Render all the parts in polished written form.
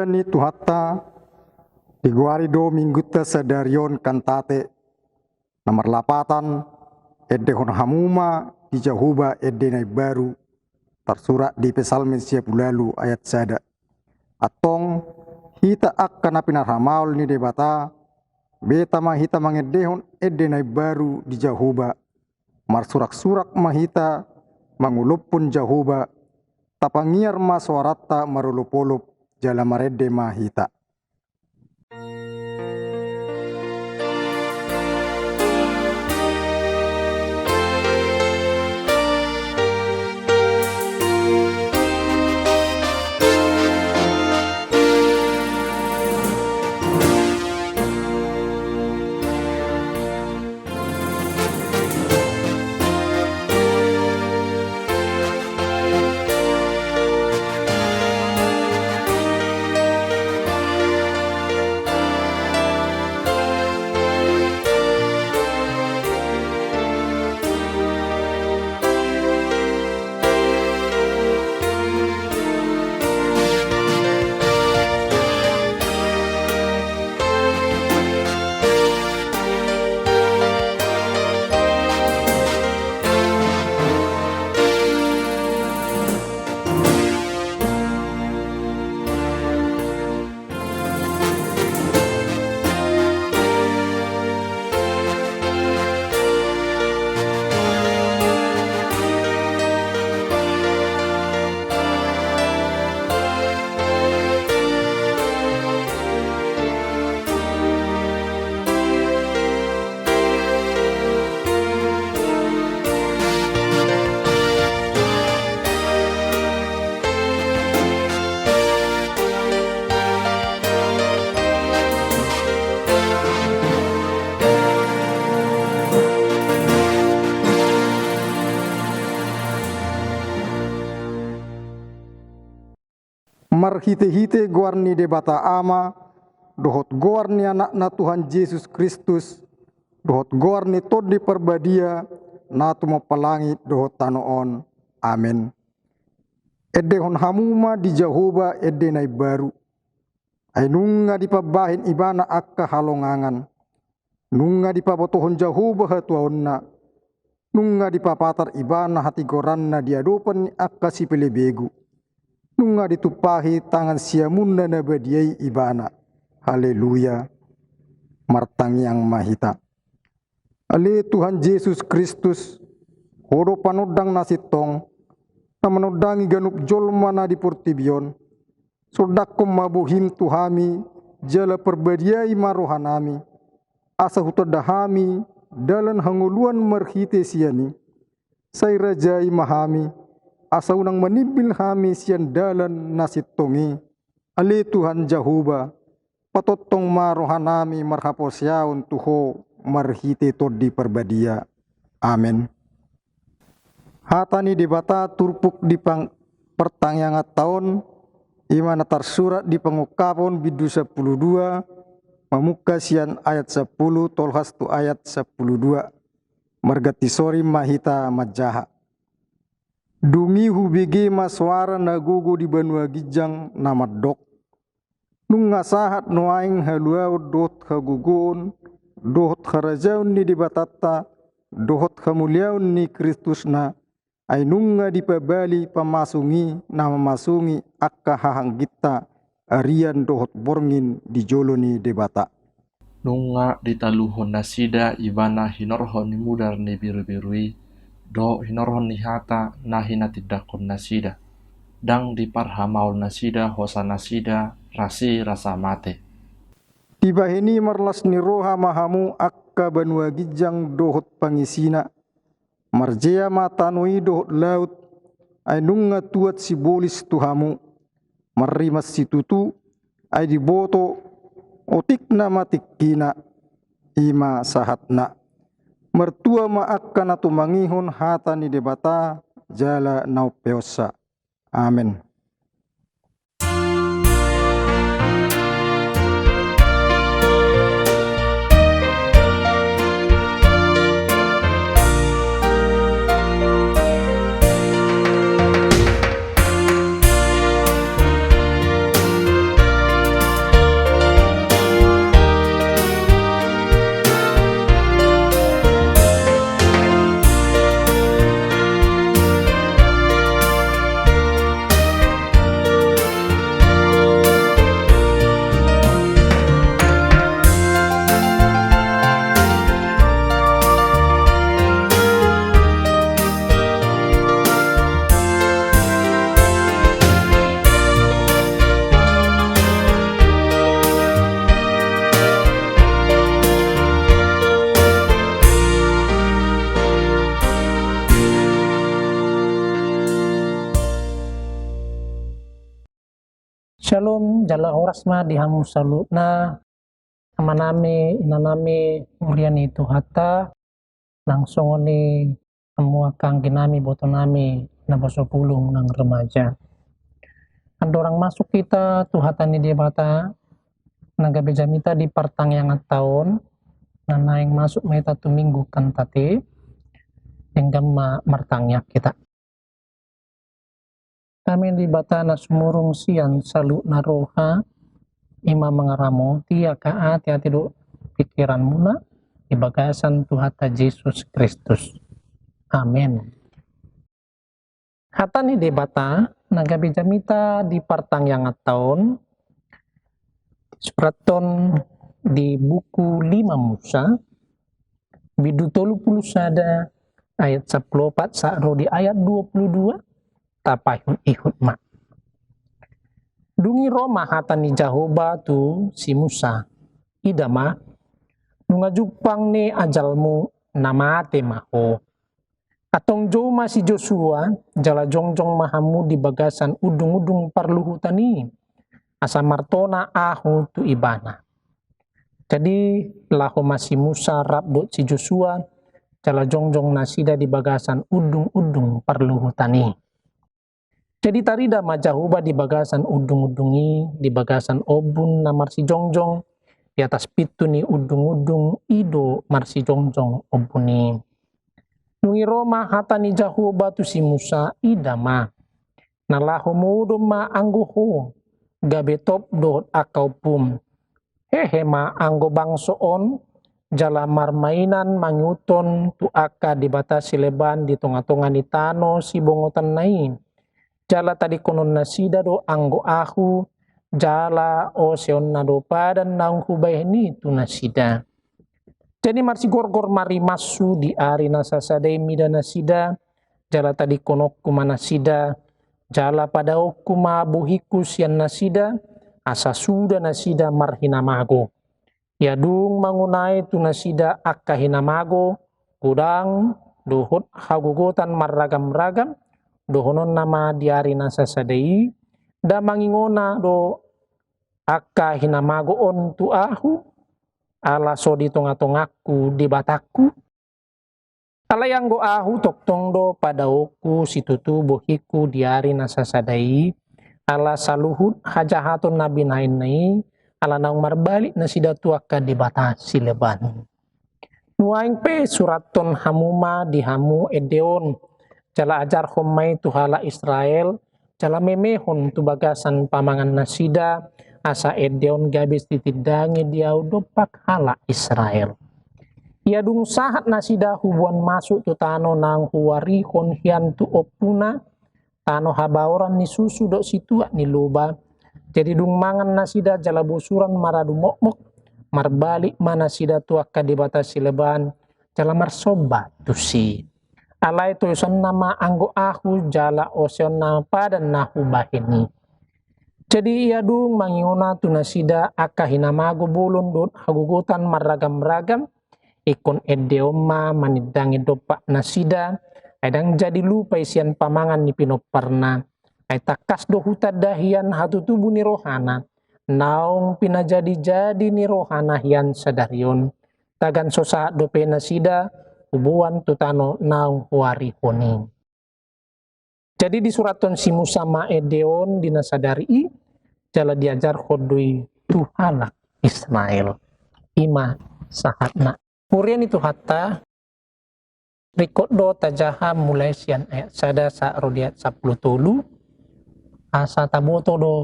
Biblia ni tuhatta diguari do minggutta sadarion kantate nomor 8 edehon hamuma di Jahuba edenai baru tersurat di Psalm 10 ayat sada atong hita akan apinar hamaul ni debata beta mahita mangedehon edenai baru di Jahuba mar surak-surak mahita mangulupun Jahuba tapangiar maswarata marulupulup jala marede mahita. Marhite-hite guarni debata ama, dohot guarni anak Tuhan Yesus Kristus, dohot guarni todi perbadia, natu mapalangit dohot tanoon. Amin. Edehon hamuma di Jahuba edenai baru. Ay nunga di pabahin ibana akka halongangan. Nunga di pabotohon Jahuba hatuaonna. Nunga di papatar ibana hati goranna diadopan akka si pelebegu. Nunga ditupahi tangan siamunda na badiai ibana. Haleluya. Martang yang mahita. Ale Tuhan Yesus Kristus. Hodo panudang nasitong. Na manudangi ganup jolma na di purtibion. Sodakum mabuhim tuhami. Jala perbadiai marohanami. Asa hutodahami. Dalan hanguluan marhite siani. Say rajai mahami. Asa unang manibil hami siyan dalan nasitongi. Ali Tuhan Jahuba, patotong marohanami marhaposyaun tuho marhite todi perbadia. Amin. Hatani debata turpuk di pertangyangat tahun, imana tersurat di pengukapon bidu 12, memuka sian ayat 10, tolhas tu ayat 12, margatisori mahita majaha. Dungi hubigi maswara nagugu di Banua Gijang nama dok. Nunga sahat nuaing haluau dot hagugun, dot harajaun ni di batata, dot hamuliaun ni Kristusna, ay nunga di pabali pamasungi nama masungi akka hahang kita, arian dot borngin di joloni debata. Nunga di taluhon nasida ibana hinorhon ni mudar ni biru-birui. Do hinorhon nihata nahina tidakon nasida. Dang di parhamaul nasida hosa nasida rasi rasa mate. Tibahini marlas ni roha mahamu akka Banua Gijang dohot pangisina. Marjea matanui dohot laut. Ay nunga tuat si bolis tuhamu. Marimas si tutu. Ay diboto otik na matikina. Ima sahatna. Mertua maakkan atu mangihon hata ni debata jala naupeosa. Amin. Shalom, jala horas ma dihamu salutna amaname inaname uriani itu hatta langsung ni semua kang ginami botonami na basopulung nang remaja. Ada orang masuk kita tuhatan ni dia bata naga bejamita di partang yang tahun nana yang masuk meta tu minggu kan tati yang gamma martangnya kita. Kami di bata na sumurung sian salu naroha ima mengaramo tia ka ati do pikiran muna di bagasan Tuhata Yesus Kristus. Amin. Hata ni debata naga bejamita di partang yang tahun suraton di buku 5 Musa bidu 30 sada ayat 14 sakro di ayat 22 tapayun ihut mak. Dungi Roma hata ni Jahoba tu si Musa idama nunga jupang ni ajalmu namate maho. Atong joma si Joshua jala jongjong mahamu di bagasan udung-udung parluhutani asa martona ahu tu ibana. Jadi lahu masih Musa rabdo si Joshua jala jongjong nasida di bagasan udung-udung parluhutani. Jadi tarida majahuba di bagasan udung-udungi di bagasan obun na marsi jongjong di atas pitu ni udung-udung ido marsi jongjong obuni. Nungi Roma hata ni Jahuba tu si Musa idama. Nalahu mudum ma angguhu gabetop dot akau pum. Hehe ma anggo bangsoon jala marmainan manguton tu aka dibatasi leban di tonga-tonga ni tano si bongotan nain. Jala tadi konon nasida do anggo ahu jala o seon na do padan naung hubay ni tu nasida. Jadi marsi gorgor mari masu di ari nasasadai mida nasida jala tadi konokku manasida jala pada oku mabuhiku sian nasida asa suda nasida marhinamago. Yadung mangunai tu nasida akka hinamago kudang dohot hagugotan marragam-ragam dohonon nama diari nasa sadai da mangingona do akka hinamago on tu ahu ala so di tonga-tongaku di bataku ala yang go ahu toktong do pada oku situtu bohiku diari nasa sadai ala saluhut hajahatun nabi nain nai ala naung marbalik na sida tu akka di batasi leban nuaing pe suraton hamuma di hamu edeon jala ajar homai tu hala Israel jala memehon tu bagasan pamangan nasida asa edeon gabis titidangi diau dopak hala Israel. Ia dung sahat nasida hubuan masuk tu tano nang huwarihon hian tu opuna tano habauran ni susu dok situa ni loba. Jadi dung mangan nasida jala bosuran maradu mokmok marbalik mana sida tu akka dibatasi leban jala marsoba tu si. Alai tulisan nama anggo ahu jala osion na padan nahu bahini. Jadi ia dung mangiona tu nasida akka hinamago bolon dot hagugutan maragam-ragam ikon edeoma manidangi dopak nasida edang jadi lupa isian pamangan ni pinoparna ay takas do huta dahian hatu tubuh ni rohana naung pina jadi ni rohana hian sadarion tagan sosa dope nasida ubuan tutano naung huari honi. Jadi di suraton si Musa ma edeon dinasadari jala diajar hodui tuhala Israel ima sahatna. Purian itu hatta rikot do tajaha mulai sian ayat sada sa rodiat 10 tolu asa taboto do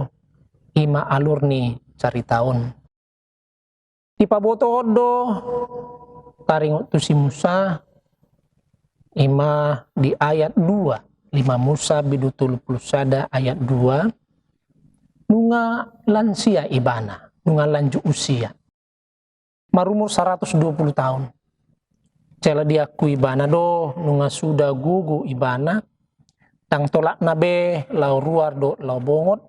ima alur ni cari tahun. Ipaboto do taringot tu si Musa ima di ayat 2 5 Musa bidu 30 sada ayat 2 nunga lansia ibana nunga lanjut usia marumur 120 tahun cela diaku ibana do nunga sudah gugu ibana tang tolak nabe lau ruar do lau bongot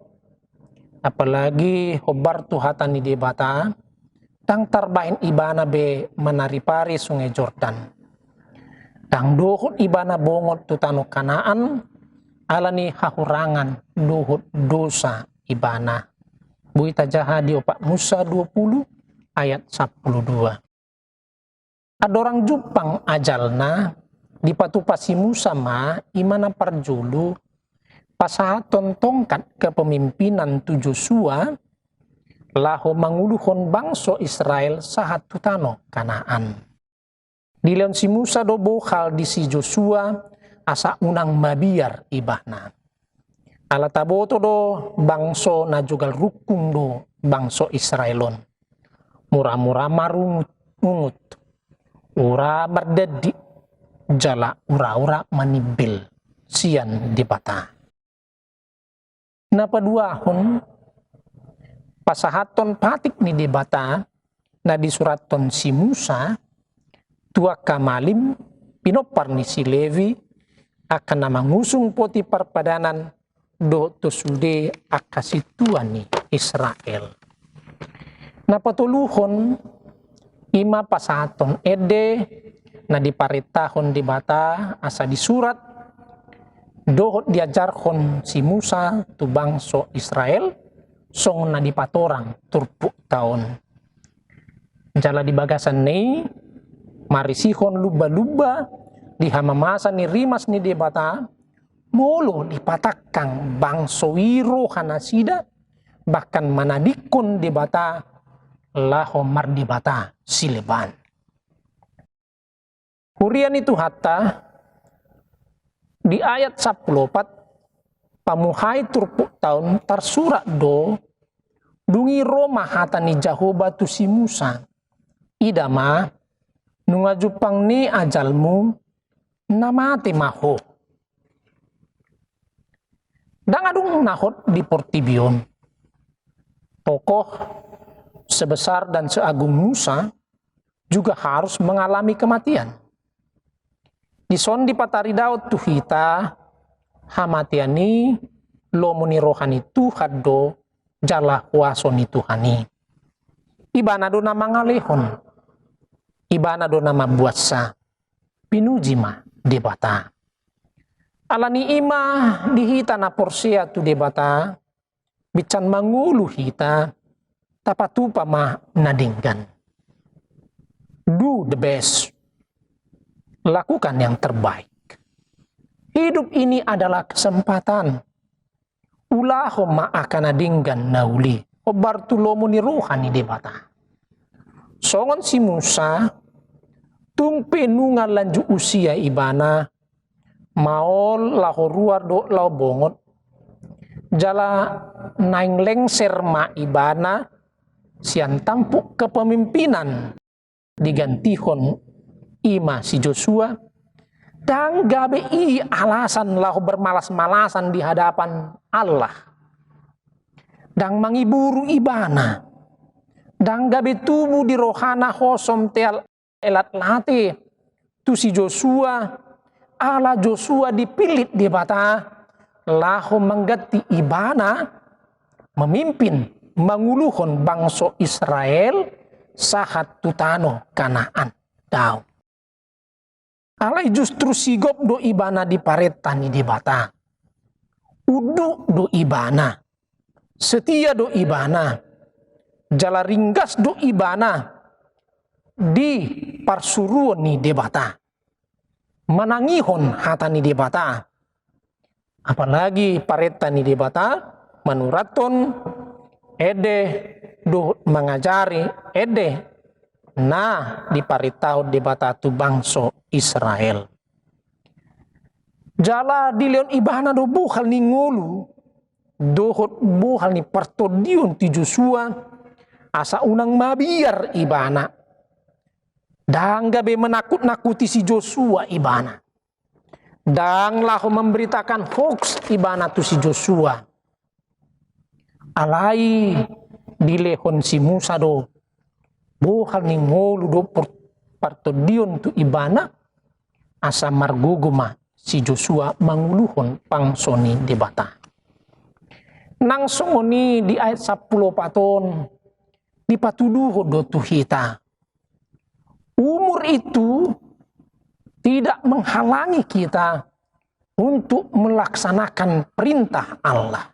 apalagi hobar tu hatani di bata tang tarbain ibana be manaripari sungai Jordan. Tang dohut ibana bongot tu tano Kanaan alani hahurangan dohut dosa ibana. Buita jaha di opak Musa 20 ayat 12. Ada orang Jepang ajalna di patupasi Musa ma imana parjulu pasahaton tongkat kepemimpinan tu Joshua laho manguluhon bangso Israel sahat tutano Kanaan. Dileon si Musa do bohal di si Joshua asa unang mabiar ibahna. Ala taboto do bangso na jugal rukung do bangso Israelon. Mura-mura marungut. Ura mardedi. Jala ura-ura manibil. Sian di bata. Napaduahon pasahaton patik ni di bata na disuraton si Musa tua kamalim pinopar ni si Levi akan nama ngusung poti parpadanan do tosude akasituan ni Israel. Napatuluhon ima pasahaton ede na diparitahon di bata asa disurat dohot diajarhon si Musa tu bangso Israel song na dipatorang turpuk taon. Jala di bagasan ni marisihon luba-luba di hamamasa ni rimas ni debata molo dipatakang bangso wiro hanasida bahkan manadikon debata laho mardibata sileban. Kurian itu hatta di ayat 14 pamuhai turpuk tahun tarsurat do dungi Roma hata ni Jahoba tu si Musa idama nunga jupang ni ajalmu namate maho dangadung nahot di Portibion tokoh sebesar dan seagung Musa juga harus mengalami kematian. Dison di patari daud tuhita hamatiani lomuni rohani Tuhan do jala wasoni Tuhani. Ibana do nama ngalehon. Ibana do nama buatsa. Pinujima debata. Alani ima dihita na porsia tu debata. Bican mangulu hita. Tapatupa ma nadinggan. Do the best. Lakukan yang terbaik. Hidup ini adalah kesempatan. Ulaho ma'akana dinggan nauli. Obartulomo ni rohani debata. Songon si Musa. Tumpe nunga lanju usia ibana. Maol laho ruar do lao bongot. Jala naing lengser ma ibana. Sian tampuk kepemimpinan. Digantihon ima si Joshua dan gabe i alasan lahu bermalas-malasan di hadapan Allah dan mangiburu ibana dan gabe tubuh di rohana hosom tel elat late tu si Joshua ala Joshua dipilit di bata lahu menggati ibana memimpin manguluhon bangso Israel sahat tutano Kanaan daun. Alai justru sigop do ibana di paretan di bata. Udu do ibana. Setia do ibana. Jala ringgas do ibana. Di parsuruan ni debata. Manangihon hata ni debata. Apalagi paretan ni debata. Manuraton. Ede do mengajari. Ede. Nah, diparitahu debata tu bangso Israel. Jala dilion ibana do buhal ni ngulu. Dohot buhal ni partodion ti Joshua. Asa unang mabiar ibana. Dan gabe menakut-nakuti si Joshua ibana. Dan lahu memberitakan hoax ibana tu si Joshua. Alai dilehon si Musa do. Buhal ni ngolu do partodion tu ibana asa marguguma si Joshua manguluhon pangsoni debata. Nang songoni di ayat 10 paton dipatuduho do tuhita. Umur itu tidak menghalangi kita untuk melaksanakan perintah Allah.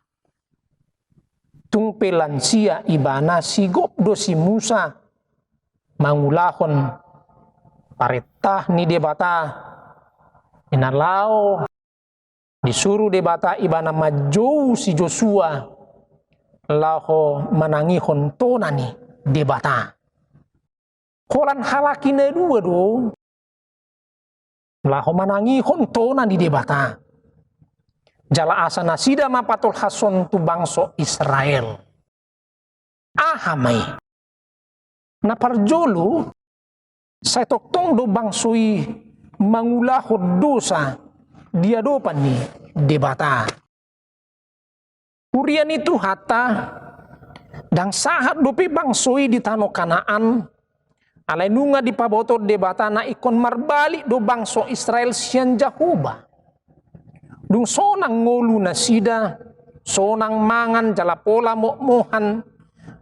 tung pelansia ibana sigop do si Musa mangulahon paretah ni debata inalao disuruh debata ibana maju si Joshua laho manangihon tona ni debata kolan halaki na dua do laho manangihon tona ni debata jala asa nasida mapatol hason tu bangso Israel ahamay na parjolo sa toktong do bangsoi mangulahod dosa dia dopan ni debata. Urian itu hata dang sahat dopi bangsoi di tano Kanaan alay nunga di paboto debata na ikon marbalik do bangso Israel siyan Jahuba. Dung sonang ngolu na sida, sonang mangan jala pola mohan,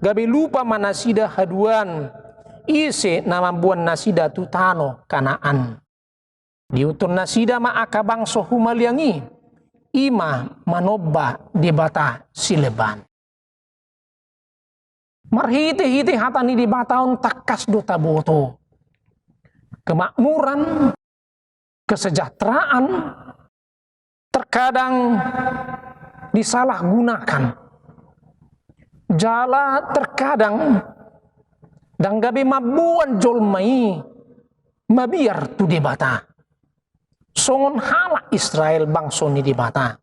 gabi lupa manasida haduan, ise namambuan nasida tutano Kanaan. Diuton nasida maakabang so humaliangi, ima manoba debata sileban. Marhiti-hiti hata ni debataon takas do taboto. Kemakmuran, kesejahteraan, terkadang disalahgunakan. Jala terkadang dan gabi mabuan jolmai mabiar tu debata. Songon hala Israel bangso ni debata.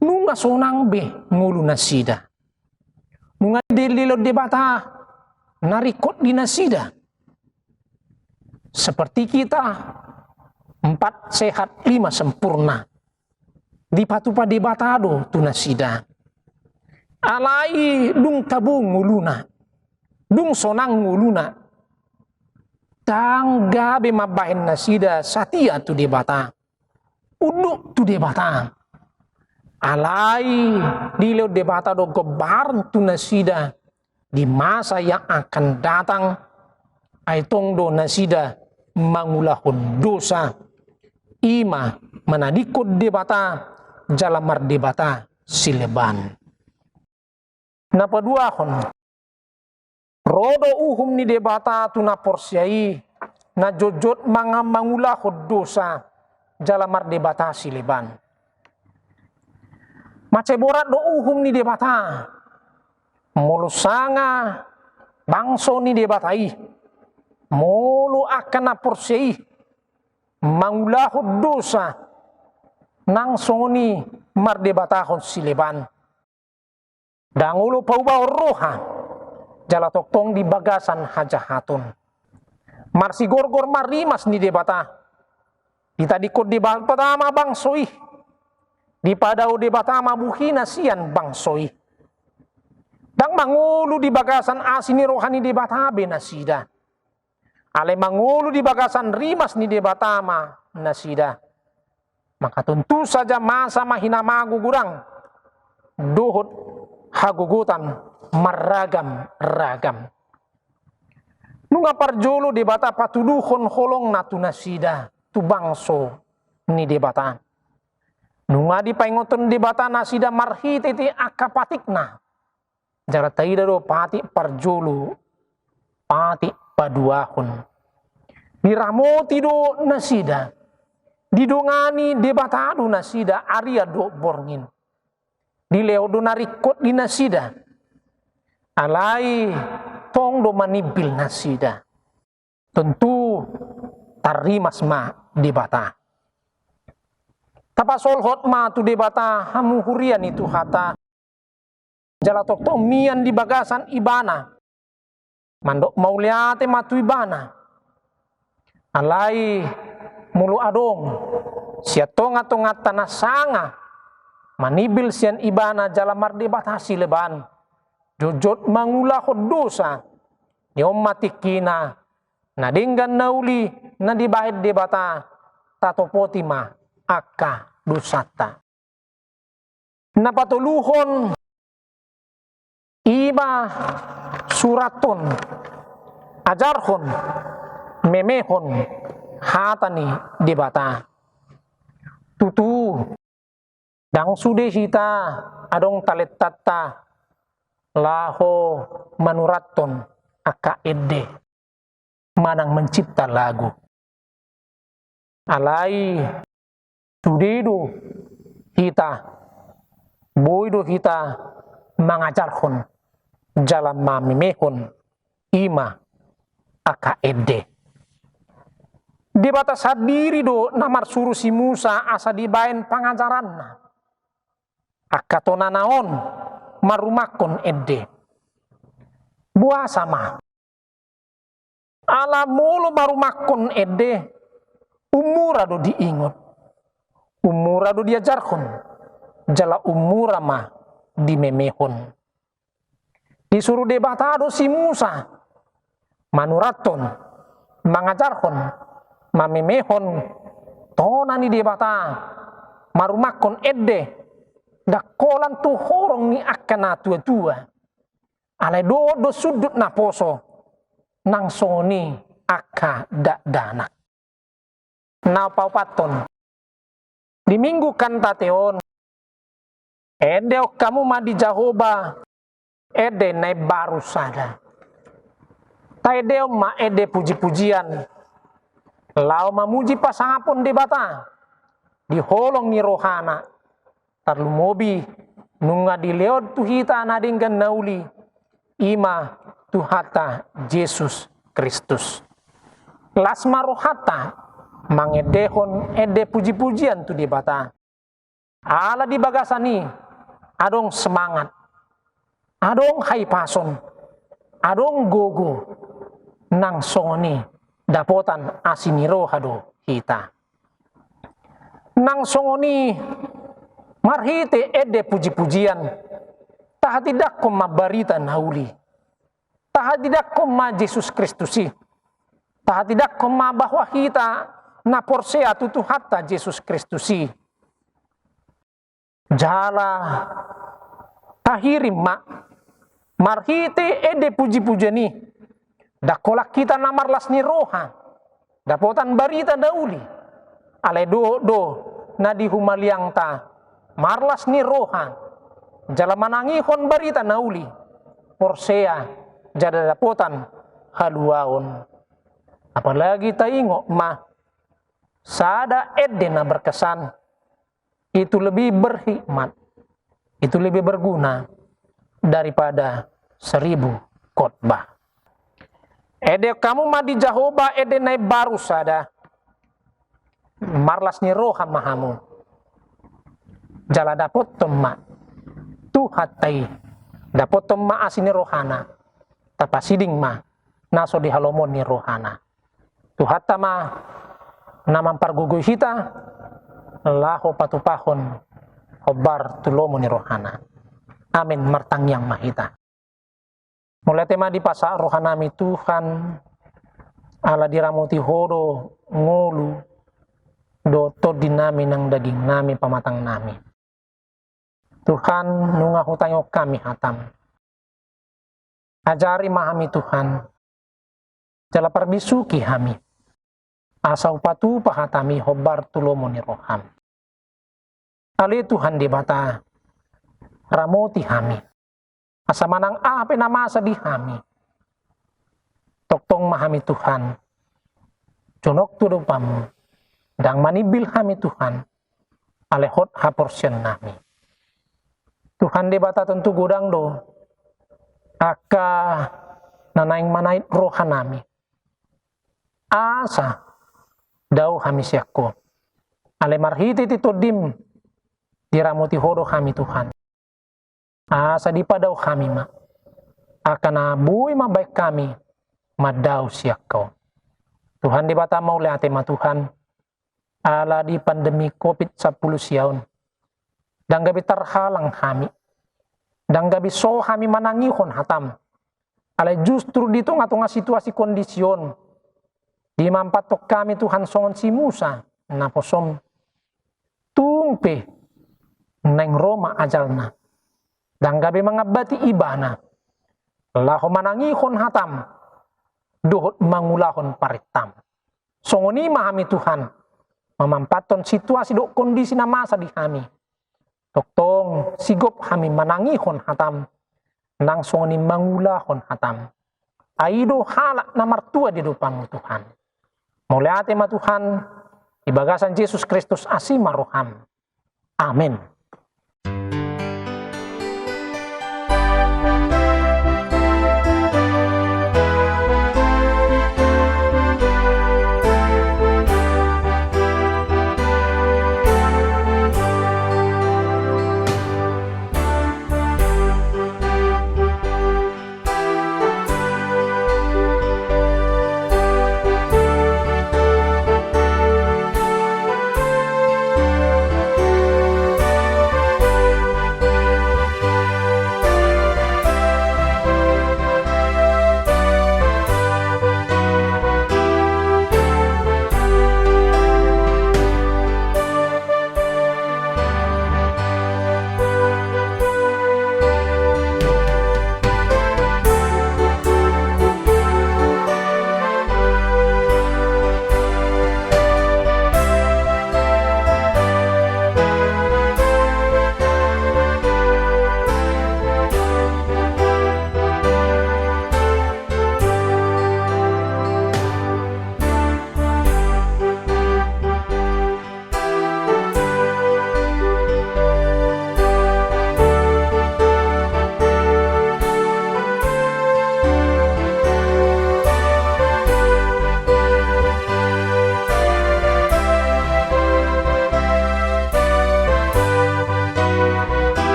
Nunga sonang be ngulu nasida. Nunga delilo debata narikot di nasida. Seperti kita 4 sehat 5 sempurna. Di patupa debatado tu nasida. Alai dung tabu nguluna. Dung sonang nguluna. Tanggabe mabahin nasida satia tu debata. Uduk tu debata. Alai dileo debata do gebaran tu nasida. Di masa yang akan datang. Aitong do nasida mangulahun dosa. Ima manadikod debata. Jalamar debata sileban. Napaduahon. Rodo uhum ni debata tu na porsiai. Na jojot mga mangulahod dosa. Jalamar debata sileban. Maceborat do uhum ni debata. Molusanga bangso ni debatai. Molu akan na porsiai. Mangulahod dosa. Nang soni mardebatahon sileban. Dangulo paubaw roha. Jala toktong di bagasan hajahatun. Marsigorgor marimas ni debata. Ditadikot debata pertama bangsoi. Dipadaw debata mabuhina sian bangsoi. Dang mangulu di bagasan asini rohani debata benasida. Ale mangulu di bagasan rimas ni debata ma nasida. Maka tentu saja masa mahina magugurang duhut hagugutan maragam-ragam. Nunga parjolo debata patuduhon holong natu nasida tu bangso ni debata. Nunga di paingoton debata nasida marhititi akapatikna. Jara taida do pati parjolo pati paduahon. Diramoti do nasida. Didongani debatado nasida aria do borngin. Dileo do narikot di nasida. Alai tong do manibil nasida. Tentu tarimas ma debata. Tapasol hot ma tu debata hamuhurian itu hata. Jalatok to mian di bagasan ibana. Mandok mauliate matu ibana. Alai mulu adong siatonga-tonga tanah sanga manibil sian ibana jalamar debata sileban jojot mangulahod dosa niom matikina nadinggan nauli na dibahid debata tatopotima akka dosata napatuluhon iba suraton ajarhon memehon hatani debata. Tutu dang sude hita adong talet tata laho manuraton aka ede manang mencipta lagu. Alai tudido hita, boido hita mangajarhon jalan mamimehon ima aka ede. Di batas hadiri do namar suruh si Musa asa dibaen pangajaran aka tonanaon marumakon ede. Buah sama ala mulu marumakon ede umura do diingot, umura do diajarkon, jala umura ma dimemehon. Disuruh debatado si Musa, manuraton, mangajarkon, mamemehon, tonani debata, marumakon ede, dakolan tu horong ni akana tua-tua, ale do sudut na poso, nang soni aka danak. Na paupaton di minggu kantateon ede kamu ma di Jahoba ede nai baru sada taedeo ma ede puji-pujian lau mamuji pasangapun di bata di holong ni rohana tarlu mobi nunga di leod tuhita nadinggan nauli ima tuhata Yesus Kristus lasma rohata mangedehon ede puji-pujian tu di bata. Ala di bagasani adong semangat, adong haipason, adong gogo nang songoni dapotan asiniro hado kita. Nang songoni marhite ede puji-pujian tahatidak ko mabarita nauli. Tahatidak ko ma Yesus Kristusi. Tahatidak ko ma bahwa kita na porsea tutu hatta Yesus Kristusi. Jala tahirim ma marhite ede puji-pujani dakolak kita namarlas ni roha dapotan barita dauli ale do na di humaliang ta marlas ni roha jala manangihon barita nauli porsea jada dapotan haluaon apalagi taingo ma sada ede na berkesan itu lebih berhikmat, itu lebih berguna daripada 1000 khotbah. Ede kamu ma di Jahoba ede nai baru sada marlas ni roha mahamu jala dapot temma tuhatai dapot temma asini rohana tapasiding ma naso di halomon ni rohana tuhata ma namang pargugoy hita laho patupahon hobar tulomo ni rohana amin martangyang mahita mulai tema di pasa rohanami Tuhan ala diramuti hodo ngolu do to dinami nang daging nami pamatang nami Tuhan nunga hutangyo kami hatam ajari mahami Tuhan jala parbisuki hami asa upatu pahatami hobar tulomo ni roham. Ali Tuhan di bata ramoti hami. Asa manang ape namasa di hami. Toktong mahami Tuhan. Jonok tudupam. Dang manibil hami Tuhan. Alehot haporsyon nami. Tuhan di bata tentu godang do. Aka nanaing manait rohanami. Asa daw kami siyakko. Ale marhiti tito dim diramuti hodo kami Tuhan. Asa di padaw kami ma. Akana buhay mabaik kami madaw siyakko. Tuhan di bata mau leate ma Tuhan. Ala di pandemi COVID-10 siyaon. Dan gabi terhalang kami. Dan gabi so kami manangihon hatam. Ale justru dito nga situasi kondisyon. Di mampatok kami Tuhan songon si Musa na posom tumpe neng Roma ajalna dan gabi mangabati ibana laho manangihon hatam duhot mangulahon paritam songoni mahami Tuhan mamampaton situasi do kondisi na masa di kami toktong sigop kami manangihon hatam nang songoni mangulahon hatam. Aido halak na martua di depanmu Tuhan. Mulai ate ma Tuhan, ibagasan Yesus Kristus asima roham. Amin.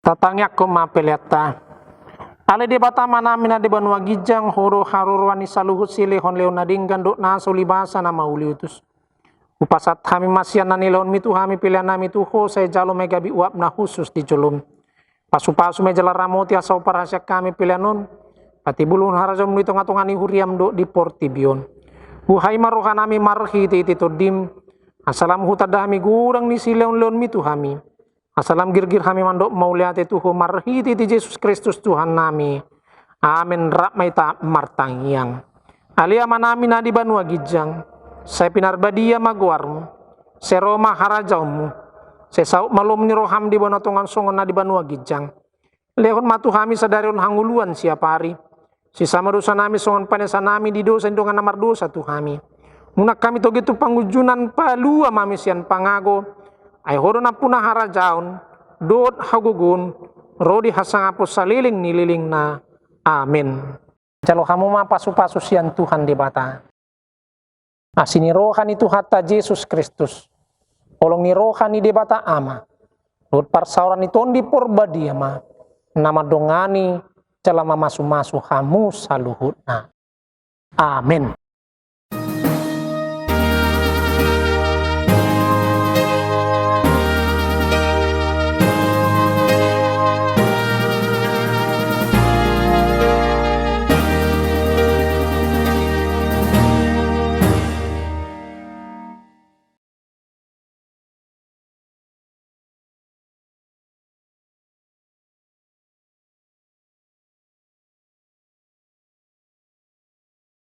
Tatangyak ko mapeleta. Ale de bata manamina de banua gijang horo harurwani saluhut sile hon leon nadinggan dok naso libasa na mauliutus. Upasat kami masian na nilaon mitu kami pilihan nami tuho saya jalo megabi uap na khusus di jolum. Pasu-pasu mejala ramoti asau parasyak kami pilihan nun. Pati bulun harajon mito ngatongani huriam dok di portibion. Buhai maroha nami marhi tito dim. Asalam hutadami gurang ni sileon-leon mitu kami. Asalam girgir kami mandok mauliate tuho marhiti ti Yesus Kristus Tuhan nami. Amin rakmai ta martangiang. Alia manami na di banua gijang. Saya pinarbadia maguarmu. Saya Roma harajaumu. Saya sauk malum ni roham di bonatongan songon na di banua gijang. Lehon matu kami sadarion hanguluan siapa hari. Si sama dosa nami songon panesa nami di dosa indongan namar dosa tu kami. Munak kami togetu pangujunan palua mami sian pangago. Ay horo na punah harajaon, dot hagugun, rodi hasangapos saliling nililing na. Amin. Jalo kamu mapasu-pasu sian Tuhan di bata. Asini rohani tu hatta Yesus Kristus. Olong ni rohani di bata ama. Dot parsauran itu di porbadia ma. Nama dongani calama masu-masu hamu saluhutna. Amin.